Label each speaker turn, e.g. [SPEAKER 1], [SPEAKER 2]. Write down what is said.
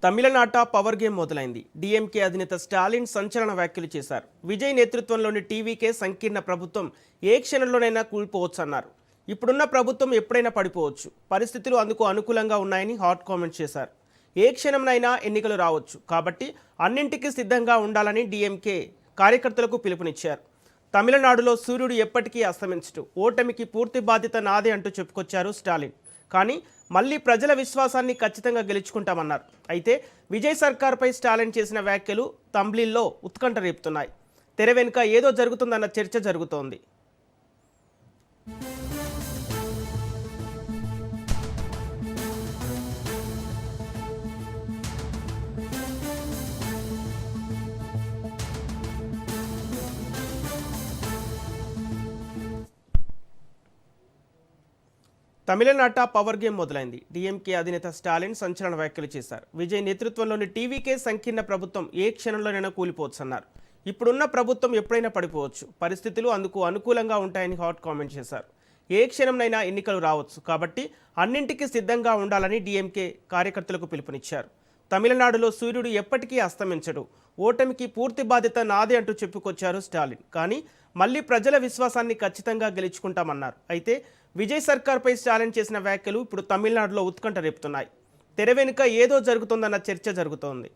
[SPEAKER 1] తమిళనాట power game మొదలైంది. DMK అధినేత స్టాలిన్ సంచలన వ్యాఖ్యలు చేశారు. విజయ్ నేతృత్వంలోని టీవీకే సంకీర్ణ ప్రభుత్వం ఏ క్షణంలోనైనా కూలిపోవచ్చన్నారు. ఇప్పుడున్న ప్రభుత్వం ఎప్పుడైనా పడిపోవచ్చు, పరిస్థితులు అందుకు అనుకూలంగా ఉన్నాయని హాట్ కామెంట్ చేశారు. ఏ క్షణంనైనా ఎన్నికలు రావచ్చు, కాబట్టి అన్నింటికీ సిద్ధంగా ఉండాలని డీఎంకే కార్యకర్తలకు పిలుపునిచ్చారు. తమిళనాడులో సూర్యుడు ఎప్పటికీ అస్తమించడు, ఓటమికి పూర్తి బాధ్యత నాదే అంటూ చెప్పుకొచ్చారు స్టాలిన్. కానీ మళ్ళీ ప్రజల విశ్వాసాన్ని ఖచ్చితంగా గెలుచుకుంటామన్నారు. అయితే విజయ్ సర్కార్పై స్టాలిన్ చేసిన వ్యాఖ్యలు తమిళంలో ఉత్కంఠ రేపుతున్నాయి. తెర వెనుక ఏదో జరుగుతుందన్న చర్చ జరుగుతోంది. తమిళనాట పవర్ గేమ్ మొదలైంది. డీఎంకే అధినేత స్టాలిన్ సంచలన వ్యాఖ్యలు చేశారు. విజయ్ నేతృత్వంలోని టీవీకే సంకీర్ణ ప్రభుత్వం ఏ క్షణంలోనైనా కూలిపోవచ్చన్నారు. ఇప్పుడున్న ప్రభుత్వం ఎప్పుడైనా పడిపోవచ్చు, పరిస్థితులు అందుకు అనుకూలంగా ఉంటాయని హాట్ కామెంట్ చేశారు. ఏ క్షణంనైనా ఎన్నికలు రావచ్చు, కాబట్టి అన్నింటికీ సిద్ధంగా ఉండాలని డీఎంకే కార్యకర్తలకు పిలుపునిచ్చారు. తమిళనాడులో సూర్యుడు ఎప్పటికీ అస్తమించడు, ఓటమికి పూర్తి బాధ్యత నాదే అంటూ చెప్పుకొచ్చారు స్టాలిన్. కానీ మళ్ళీ ప్రజల విశ్వాసాన్ని ఖచ్చితంగా గెలుచుకుంటామన్నారు. అయితే విజయ్ సర్కార్పై స్టాలిన్ చేసిన వ్యాఖ్యలు ఇప్పుడు తమిళనాడులో ఉత్కంఠ రేపుతున్నాయి. తెర వెనుక ఏదో జరుగుతుందన్న చర్చ జరుగుతోంది.